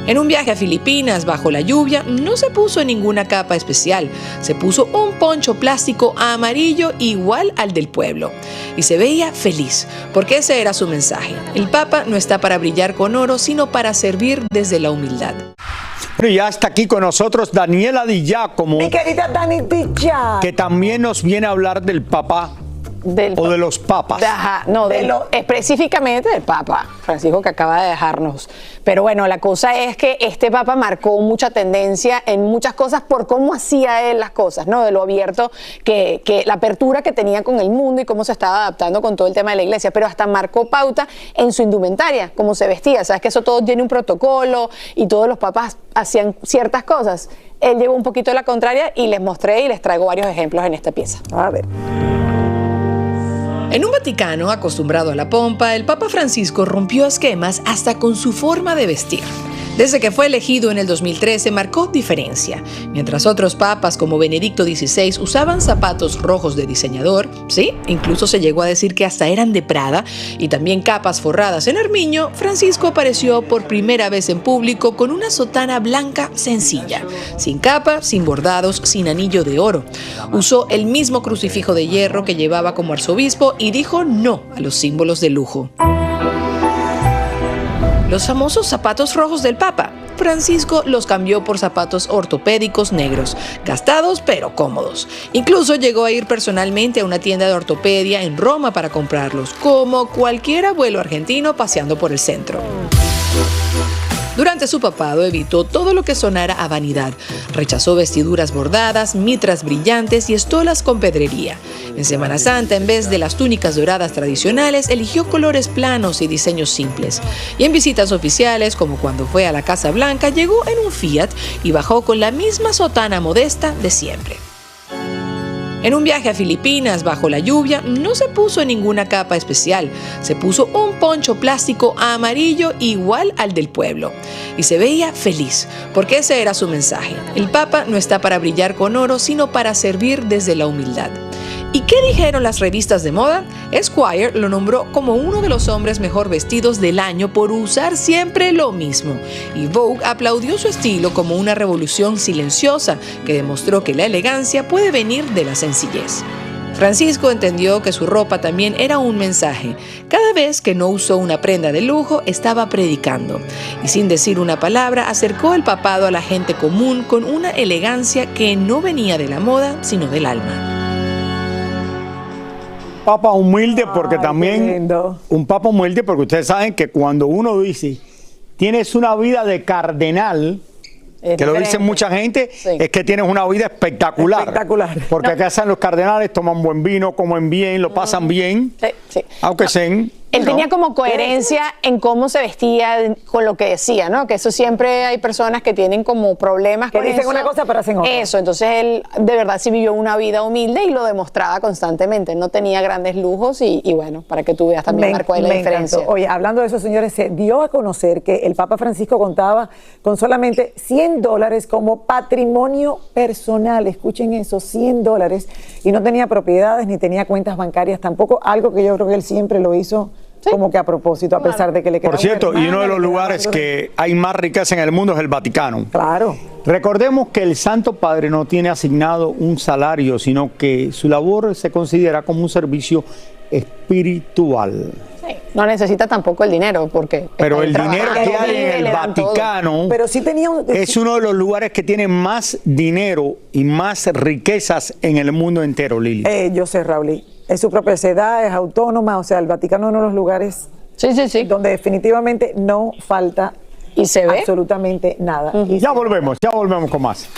En un viaje a Filipinas bajo la lluvia no se puso ninguna capa especial, se puso un poncho plástico amarillo igual al del pueblo y se veía feliz porque ese era su mensaje. El Papa no está para brillar con oro sino para servir desde la humildad. Y ya está aquí con nosotros Daniela Di Giacomo, mi querida Dani Di Giacomo, que también nos viene a hablar del Papa. O de los papas. Específicamente del Papa Francisco, que acaba de dejarnos. Pero bueno, la cosa es que este Papa marcó mucha tendencia en muchas cosas por cómo hacía él las cosas, ¿no? De lo abierto, que la apertura que tenía con el mundo y cómo se estaba adaptando con todo el tema de la iglesia, pero hasta marcó pauta en su indumentaria, cómo se vestía. Sabes que eso todo tiene un protocolo y todos los papas hacían ciertas cosas. Él llevó un poquito de la contraria y les mostré y les traigo varios ejemplos en esta pieza. A ver. En un Vaticano acostumbrado a la pompa, el Papa Francisco rompió esquemas hasta con su forma de vestir. Desde que fue elegido en el 2013 marcó diferencia. Mientras otros papas como Benedicto XVI usaban zapatos rojos de diseñador, sí, incluso se llegó a decir que hasta eran de Prada, y también capas forradas en armiño, Francisco apareció por primera vez en público con una sotana blanca sencilla, sin capa, sin bordados, sin anillo de oro. Usó el mismo crucifijo de hierro que llevaba como arzobispo y dijo no a los símbolos de lujo. Los famosos zapatos rojos del Papa. Francisco los cambió por zapatos ortopédicos negros, gastados pero cómodos. Incluso llegó a ir personalmente a una tienda de ortopedia en Roma para comprarlos, como cualquier abuelo argentino paseando por el centro. Durante su papado evitó todo lo que sonara a vanidad. Rechazó vestiduras bordadas, mitras brillantes y estolas con pedrería. En Semana Santa, en vez de las túnicas doradas tradicionales, eligió colores planos y diseños simples. Y en visitas oficiales, como cuando fue a la Casa Blanca, llegó en un Fiat y bajó con la misma sotana modesta de siempre. En un viaje a Filipinas bajo la lluvia no se puso ninguna capa especial, se puso un poncho plástico amarillo igual al del pueblo y se veía feliz porque ese era su mensaje. El Papa no está para brillar con oro sino para servir desde la humildad. ¿Y qué dijeron las revistas de moda? Esquire lo nombró como uno de los hombres mejor vestidos del año por usar siempre lo mismo. Y Vogue aplaudió su estilo como una revolución silenciosa que demostró que la elegancia puede venir de la sencillez. Francisco entendió que su ropa también era un mensaje. Cada vez que no usó una prenda de lujo, estaba predicando. Y sin decir una palabra, acercó el papado a la gente común con una elegancia que no venía de la moda, sino del alma. Papa humilde porque también, un papa humilde porque ustedes saben que cuando uno dice, tienes una vida de cardenal, que lo dice mucha gente, sí, es que tienes una vida espectacular. Espectacular. Porque acá están los cardenales, toman buen vino, comen bien, lo pasan bien, sí, sí. Aunque sean... Él tenía como coherencia en cómo se vestía con lo que decía, ¿no? Que eso siempre hay personas que tienen como problemas que con dicen eso. Una cosa pero hacen otra. Eso, entonces él de verdad sí vivió una vida humilde y lo demostraba constantemente. No tenía grandes lujos y bueno, para que tú veas también marcó ahí la diferencia. Encantó. Oye, hablando de eso, señores, se dio a conocer que el Papa Francisco contaba con solamente $100 como patrimonio personal. Escuchen eso, $100. Y no tenía propiedades ni tenía cuentas bancarias tampoco, algo que yo creo que él siempre lo hizo. Sí. Como que a propósito, a pesar de que le queda. Por cierto, y uno de los lugares que hay más riqueza en el mundo es el Vaticano. Claro. Recordemos que el Santo Padre no tiene asignado un salario, sino que su labor se considera como un servicio espiritual. Sí. No necesita tampoco el dinero, porque... Pero el dinero que hay en el Vaticano pero sí tenía es uno de los lugares que tiene más dinero y más riquezas en el mundo entero, Lili. Yo sé, Raúl. Es su propiedad, es autónoma, o sea, el Vaticano es uno de los lugares donde definitivamente no falta y se ve absolutamente nada. Ya volvemos con más.